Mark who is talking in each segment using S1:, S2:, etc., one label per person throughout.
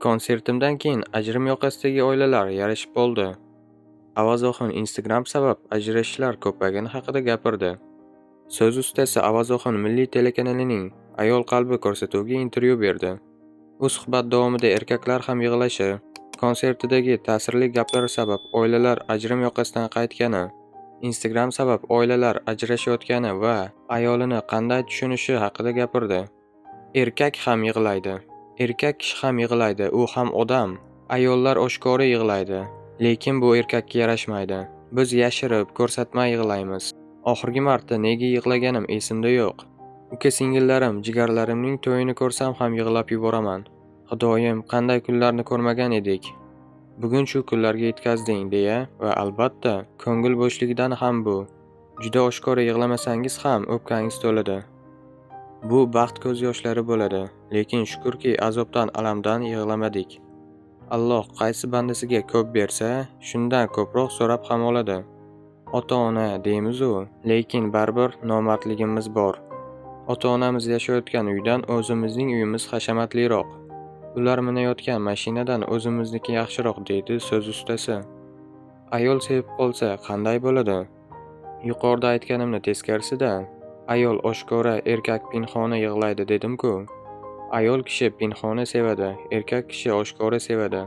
S1: Konsertimdan keyin ajrim yoqasidagi oilalar yarashib bo'ldi. Avazoxon Instagram sabab ajrashishlar ko'paygani haqida gapirdi. So'z ustasi Avazoxon milliy telekanalining Ayol qalbi ko'rsatuviga intervyu berdi. U suhbat davomida erkaklar ham yig'lashi, konsertidagi ta'sirli gaplar sabab oilalar ajrim yoqasidan qaytgani, Instagram sabab oilalar ajrashayotgani va ayolini qanday tushunishi haqida gapirdi. Erkak ham yig'laydi. Erkak kishi ham yig'laydi, u ham odam. Ayollar oshkora yig'laydi, lekin bu erkakka yarashmaydi. Biz yashirib, ko'rsatmay yig'laymiz. Oxirgi marta nega yig'laganim esimda yo'q. Uka-singillarim, jigarlarimning to'yini ko'rsam ham yig'lab yuboraman. Xudoyim, qanday kunlarni ko'rmagan edik. Bugun shu kunlarga yetkazding deya va albatta, ko'ngil bo'shligidan ham bu. Juda oshkora yig'lamasangiz ham o'pkangiz to'ladi. Bu baxt ko'z yoshlari bo'ladi, lekin shukurki azobdan, alamdan yig'lamadik. Alloh qaysi bandasiga ko'p bersa, shundan ko'proq so'rab ham oladi. Ota-ona deymiz-u, lekin baribir nomardligimiz bor. Ota-onamiz yashayotgan uydan o'zimizning uyimiz hashamatliroq. Ular minayotgan mashinadan o'zimizniki yaxshiroq, deydi so'z ustasi. Ayol sevib qolsa qanday bo'ladi? Yuqorida aytganimni teskarisida, ayol oshkora, erkak pinhona yig'laydi dedim-ku. Ayol kishi pinhona sevadi, erkak kishi oshkora sevadi.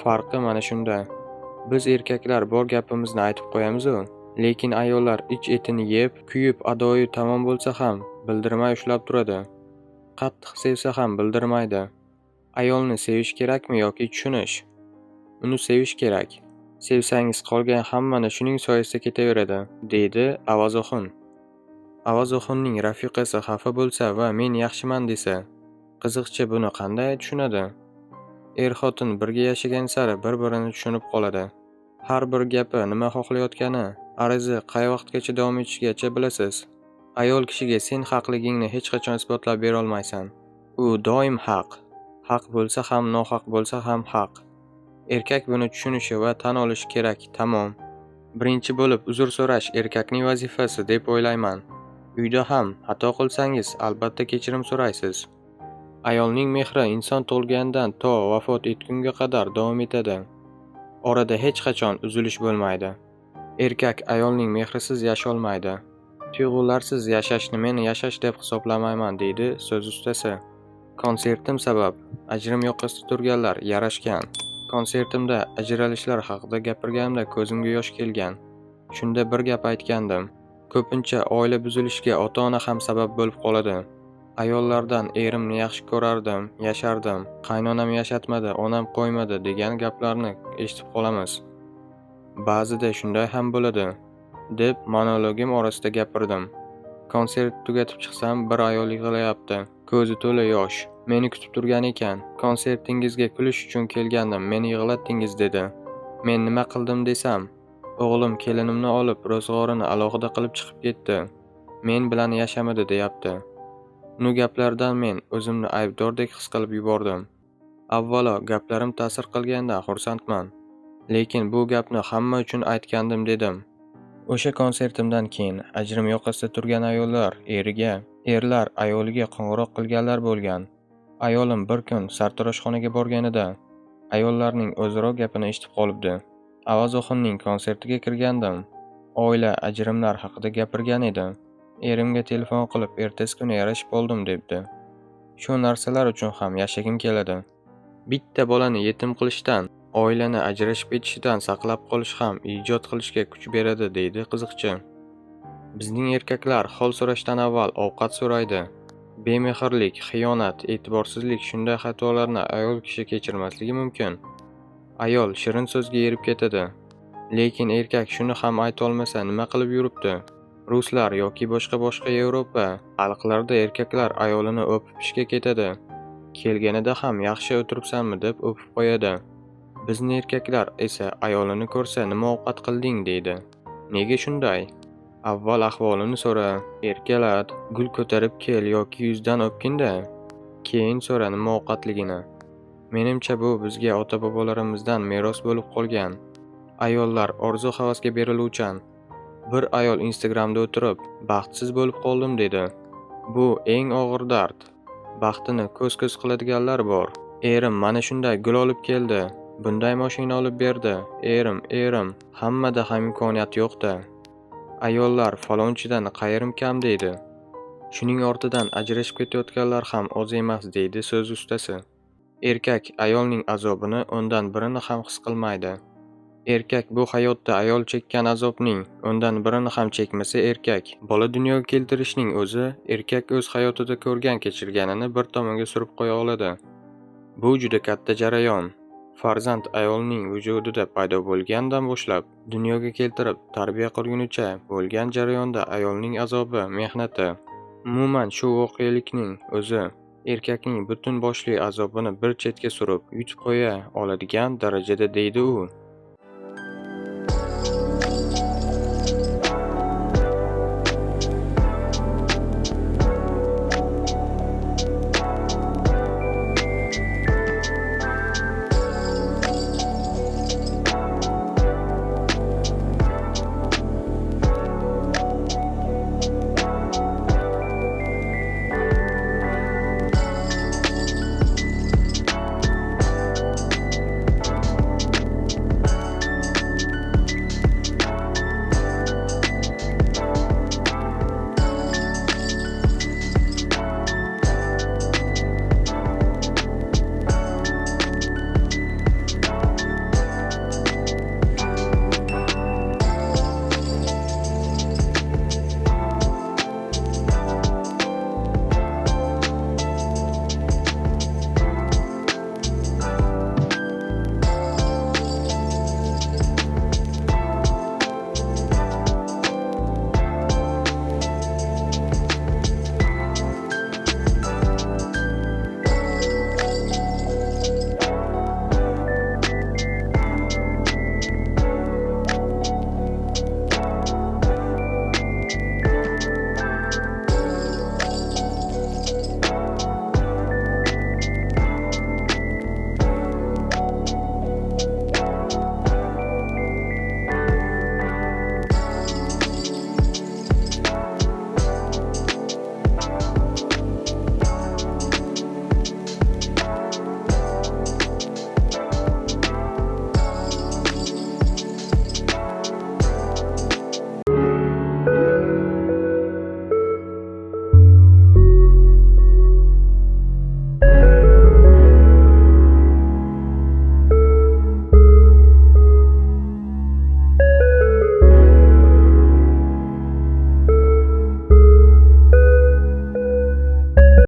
S1: Farqi mana shunda. Biz erkaklar bor gapimizni aytib qo'yamiz-u, lekin ayollar ich-etini yeb, kuyib, adoyi tamom bo'lsa ham bildirmay ushlab turadi. Qattiq sevsa ham bildirmaydi. Ayolni sevish kerakmi yoki tushunish? Uni sevish kerak. Sevsangiz qolgan hammani shuning soyasida ketaveradi, deydi Avazoxon. Avazoxonning rafiqasi xafa bo'lsa va men yaxshiman desa, qiziqchi buni qanday tushunadi? Er-xotin birga yashagan sari bir-birini tushunib qoladi. Har bir gapi nima xohlayotgani, arizi qay vaqtgacha davom etishigacha bilasiz. Ayol kishiga sen haqligingni hech qachon isbotlab bera olmaysan. U doim haq. Haq bo'lsa ham, nohaq bo'lsa ham haq. Erkak buni tushunishi va tan olishi kerak, tamom. Birinchi bo'lib uzr so'rash erkakning vazifasi deb o'ylayman. Uyda ham xato qilsangiz, albatta kechirim so'raysiz. Ayolning mehri inson tug'ilganidan to vafot etgunga qadar davom etadi. Orada hech qachon uzilish bo'lmaydi. Erkak ayolning mehrisiz yasholmaydi. Tuyg'ularsiz yashashni men yashash deb hisoblamayman, deydi so'z ustasi. Konsertim sabab ajrim yoqasida turganlar yarashgan. Konsertimda ajralishlar haqida gapirganimda ko'zimga yosh kelgan. Shunda bir gap aytgandim. Ko'pincha oila buzilishiga ota-ona ham sabab bo'lib qoladi. Ayollardan erimni yaxshi ko'rardim, yashardim, qaynonam yashatmadi, onam qo'ymadi degan gaplarni eshitib qolamiz. Ba'zida shunday ham bo'ladi, deb monologim orasida gapirdim. Konsert tugatib chiqsam, bir ayol yig'layapti, ko'zi to'la yosh. Meni kutib turgan ekan. Konsertingizga kulish uchun kelgandim, meni yig'latdingiz dedi. Men nima qildim desam, o'g'lim kelinimni olib ro'zg'orini alohida qilib chiqib ketdi. Men bilan yashamadi deyapti. Bu gaplardan men o'zimni aybdordek his qilib yubordim. Avvalo, gaplarim ta'sir qilganidan xursandman. Lekin bu gapni hamma uchun aytgandim dedim. O'sha konsertimdan keyin ajrim yoqasida turgan ayollar eriga, erlar ayoliga qo'ng'iroq qilganlar bo'lgan. Ayolim bir kun sartaroshxonaga borganida ayollarning o'zaro gapini eshitib qolibdi. Avazoxonning konsertiga kirgandim. Oila ajrimlar haqida gapirgan edi. Erimga telefon qilib ertasi kuni yarashib oldim debdi. Shu narsalar uchun ham yashagim keladi. Bitta bolani yetim qilishdan, oilani ajrashib ketishidan saqlab qolish ham ijod qilishga kuch beradi, deydi qiziqchi. Bizning erkaklar hol so'rashdan avval ovqat so'raydi. Bemehrlik, xiyonat, e'tiborsizlik shunday xatolarni ayol kishi kechirmasligi mumkin. Ayol shirin so'zga erib ketadi. Lekin erkak shuni ham ayta olmasa nima qilib yuribdi? Ruslar yoki boshqa Yevropa xalqlarida erkaklar ayolini o'pib ishga ketadi. Kelganida ham yaxshi o'tiribsanmi deb o'pib qo'yadi. Bizning erkaklar esa ayolini ko'rsa nima ovqat qilding deydi. Nega shunday? Avval ahvolini so'ra, erkalat, gul ko'tarib kel yoki yuzdan o'pkinda. Keyin so'ra nima ovqatligini. Menimcha bu bizga ota-bobolarimizdan meros bo'lib qolgan. Ayollar orzu-havasga beriluvchan. Bir ayol Instagramda o'tirib, baxtsiz bo'lib qoldim dedi. Bu eng og'ir dard. Baxtini ko'z-ko'z qiladiganlar bor. Erim mana shunday gul olib keldi, bunday mashina olib berdi. Erim, hammada ham imkoniyat yo'q-da. Ayollar falonchidan qayerim kam deydi. Shuning ortidan ajrashib ketayotganlar ham oz emas deydi so'z ustasi. Erkak ayolning azobini o'ndan birini ham his qilmaydi. Erkak bu hayotda ayol chekkan azobning o'ndan birini ham chekmasa erkak. Bola dunyoga keltirishning o'zi erkak o'z hayotida ko'rgan kechirganini bir tomonga surib qo'ya oladi. Bu juda katta jarayon. Farzand ayolning vujudida paydo bo'lgandan boshlab dunyoga keltirib tarbiya qilgunicha bo'lgan jarayonda ayolning azobi, mehnati, umuman shu voqelikning o'zi erkakning butun boshli azobini bir chetga surib yutib qo'ya oladigan darajada deydi u.